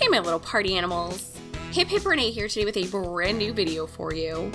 Hey my little party animals! hiphiprenee here today with a brand new video for you.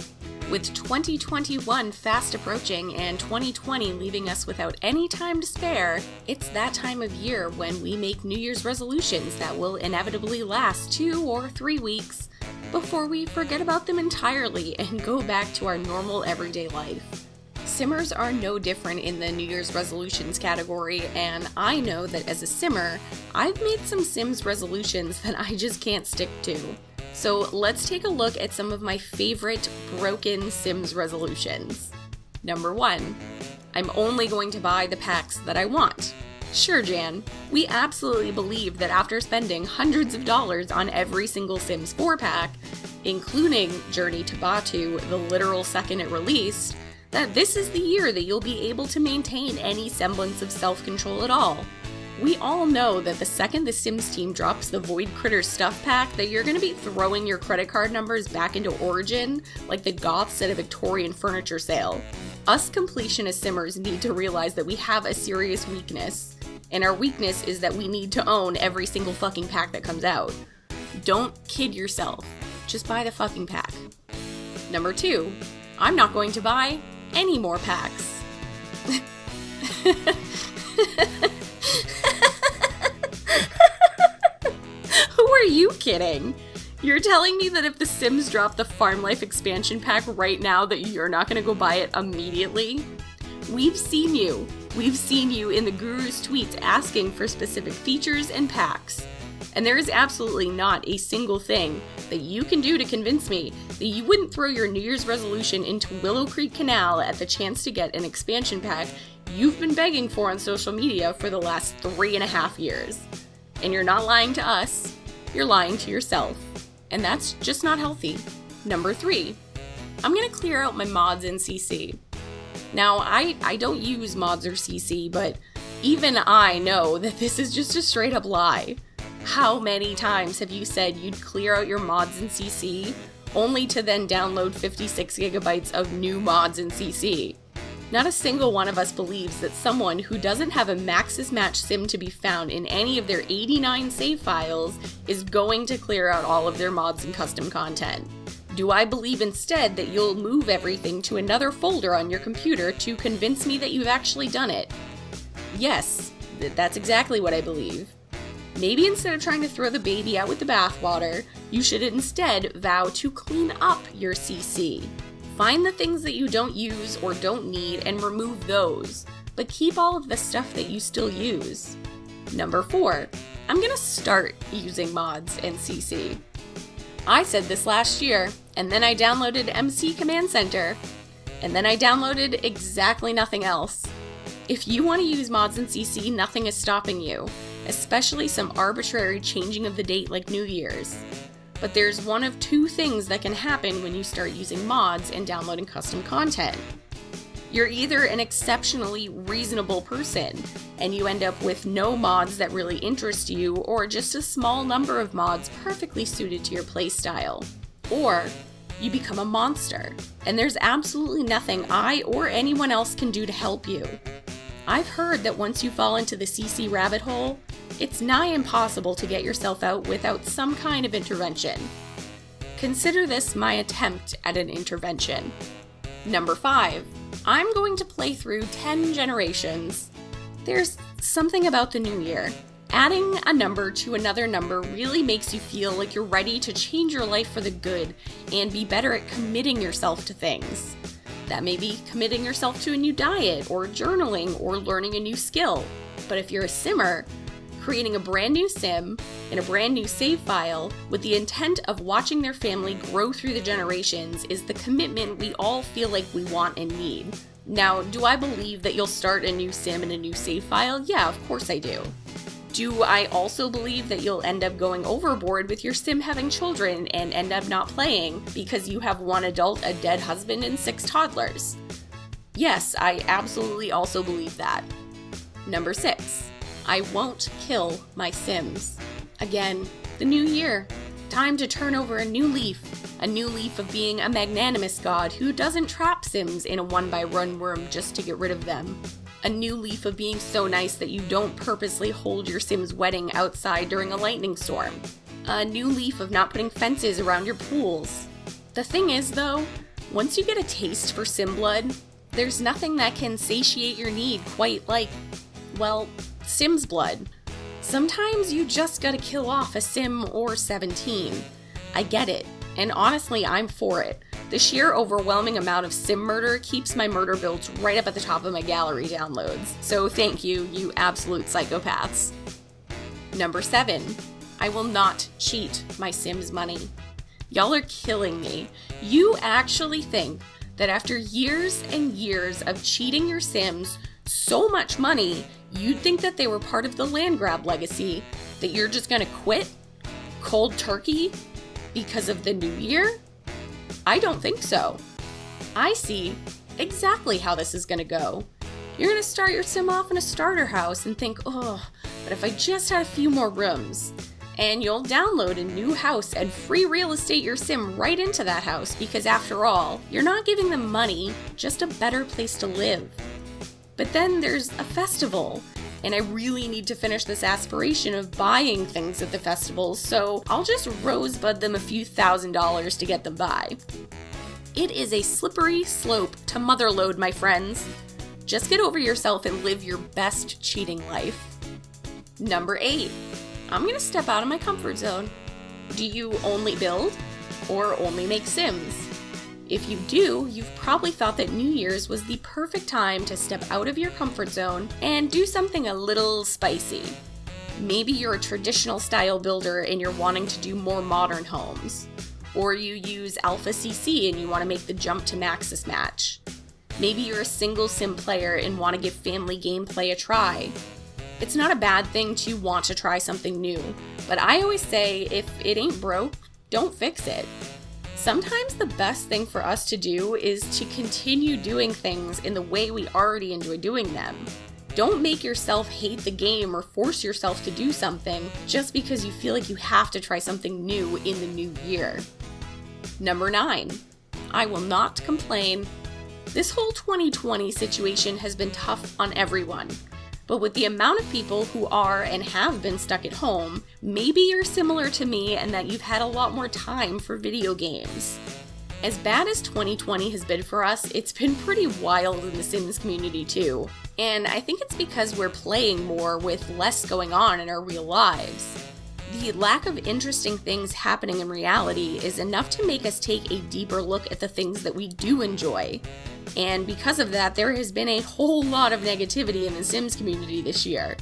With 2021 fast approaching and 2020 leaving us without any time to spare, it's that time of year when we make New Year's resolutions that will inevitably last 2 or 3 weeks before we forget about them entirely and go back to our normal everyday life. Simmers are no different in the New Year's resolutions category, and I know that as a simmer, I've made some Sims resolutions that I just can't stick to. So let's take a look at some of my favorite broken Sims resolutions. Number 1, I'm only going to buy the packs that I want. Sure, Jan, we absolutely believe that after spending hundreds of dollars on every single Sims 4-pack, including Journey to Batu, the literal second it released, that this is the year that you'll be able to maintain any semblance of self-control at all. We all know that the second the Sims team drops the Void Critter stuff pack that you're going to be throwing your credit card numbers back into Origin like the goths at a Victorian furniture sale. Us completionist Simmers need to realize that we have a serious weakness, and our weakness is that we need to own every single fucking pack that comes out. Don't kid yourself, just buy the fucking pack. Number 2, I'm not going to buy any more packs. Who are you kidding? You're telling me that if The Sims drop the Farm Life expansion pack right now that you're not going to go buy it immediately? We've seen you. We've seen you in the guru's tweets asking for specific features and packs. And there is absolutely not a single thing that you can do to convince me that you wouldn't throw your New Year's resolution into Willow Creek Canal at the chance to get an expansion pack you've been begging for on social media for the last 3.5 years. And you're not lying to us, you're lying to yourself. And that's just not healthy. Number 3, I'm gonna clear out my mods in CC. Now, I don't use mods or CC, but even I know that this is just a straight up lie. How many times have you said you'd clear out your mods in CC, only to then download 56 gigabytes of new mods in CC? Not a single one of us believes that someone who doesn't have a Maxis Match sim to be found in any of their 89 save files is going to clear out all of their mods and custom content. Do I believe instead that you'll move everything to another folder on your computer to convince me that you've actually done it? Yes, that's exactly what I believe. Maybe instead of trying to throw the baby out with the bathwater, you should instead vow to clean up your CC. Find the things that you don't use or don't need and remove those, but keep all of the stuff that you still use. Number 4, I'm gonna start using mods and CC. I said this last year, and then I downloaded MC Command Center, and then I downloaded exactly nothing else. If you want to use mods and CC, nothing is stopping you, especially some arbitrary changing of the date like New Year's. But there's one of 2 things that can happen when you start using mods and downloading custom content. You're either an exceptionally reasonable person, and you end up with no mods that really interest you, or just a small number of mods perfectly suited to your playstyle. Or you become a monster, and there's absolutely nothing I or anyone else can do to help you. I've heard that once you fall into the CC rabbit hole, it's nigh impossible to get yourself out without some kind of intervention. Consider this my attempt at an intervention. Number 5, I'm going to play through 10 generations. There's something about the new year. Adding a number to another number really makes you feel like you're ready to change your life for the good and be better at committing yourself to things. That may be committing yourself to a new diet, or journaling, or learning a new skill. But if you're a simmer, creating a brand new sim in a brand new save file with the intent of watching their family grow through the generations is the commitment we all feel like we want and need. Now, do I believe that you'll start a new sim in a new save file? Yeah, of course I do. Do I also believe that you'll end up going overboard with your sim having children and end up not playing because you have 1 adult, a dead husband, and 6 toddlers? Yes, I absolutely also believe that. Number 6, I won't kill my Sims. Again, the new year. Time to turn over a new leaf of being a magnanimous god who doesn't trap Sims in a 1x1 worm just to get rid of them. A new leaf of being so nice that you don't purposely hold your Sim's wedding outside during a lightning storm. A new leaf of not putting fences around your pools. The thing is, though, once you get a taste for sim blood, there's nothing that can satiate your need quite like, well, Sims blood. Sometimes you just gotta kill off a sim or 17. I get it, and honestly, I'm for it. The sheer overwhelming amount of sim murder keeps my murder builds right up at the top of my gallery downloads. So thank you, you absolute psychopaths. Number 7. I will not cheat my Sims money. Y'all are killing me. You actually think that after years and years of cheating your Sims so much money, you'd think that they were part of the land grab legacy, that you're just gonna quit cold turkey because of the new year? I don't think so. I see exactly how this is gonna go. You're gonna start your Sim off in a starter house and think, oh, but if I just had a few more rooms. And you'll download a new house and free real estate your Sim right into that house because after all, you're not giving them money, just a better place to live. But then there's a festival, and I really need to finish this aspiration of buying things at the festivals, so I'll just rosebud them a few $1,000s to get them by. It is a slippery slope to motherload, my friends. Just get over yourself and live your best cheating life. Number 8. I'm gonna step out of my comfort zone. Do you only build or only make Sims? If you do, you've probably thought that New Year's was the perfect time to step out of your comfort zone and do something a little spicy. Maybe you're a traditional style builder and you're wanting to do more modern homes. Or you use Alpha CC and you want to make the jump to Maxis Match. Maybe you're a single Sim player and want to give family gameplay a try. It's not a bad thing to want to try something new, but I always say if it ain't broke, don't fix it. Sometimes the best thing for us to do is to continue doing things in the way we already enjoy doing them. Don't make yourself hate the game or force yourself to do something just because you feel like you have to try something new in the new year. Number 9. I will not complain. This whole 2020 situation has been tough on everyone. But with the amount of people who are and have been stuck at home, maybe you're similar to me and that you've had a lot more time for video games. As bad as 2020 has been for us, it's been pretty wild in the Sims community too. And I think it's because we're playing more with less going on in our real lives. The lack of interesting things happening in reality is enough to make us take a deeper look at the things that we do enjoy. And because of that, there has been a whole lot of negativity in the Sims community this year.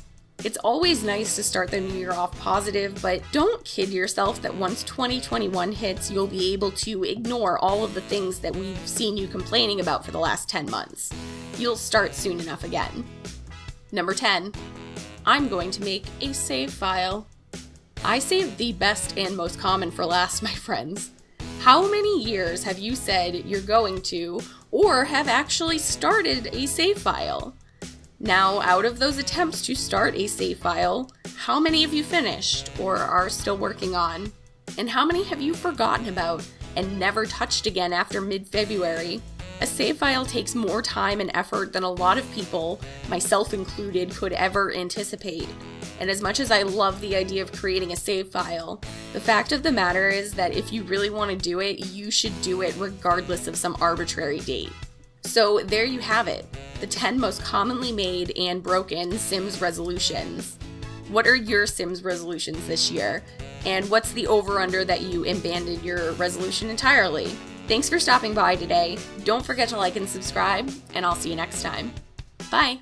It's always nice to start the new year off positive, but don't kid yourself that once 2021 hits, you'll be able to ignore all of the things that we've seen you complaining about for the last 10 months. You'll start soon enough again. Number 10. I'm going to make a save file. I saved the best and most common for last, my friends. How many years have you said you're going to, or have actually started a save file? Now, out of those attempts to start a save file, how many have you finished, or are still working on? And how many have you forgotten about and never touched again after mid-February? A save file takes more time and effort than a lot of people, myself included, could ever anticipate. And as much as I love the idea of creating a save file, the fact of the matter is that if you really want to do it, you should do it regardless of some arbitrary date. So there you have it, the 10 most commonly made and broken Sims resolutions. What are your Sims resolutions this year? And what's the over-under that you abandoned your resolution entirely? Thanks for stopping by today. Don't forget to like and subscribe, and I'll see you next time. Bye!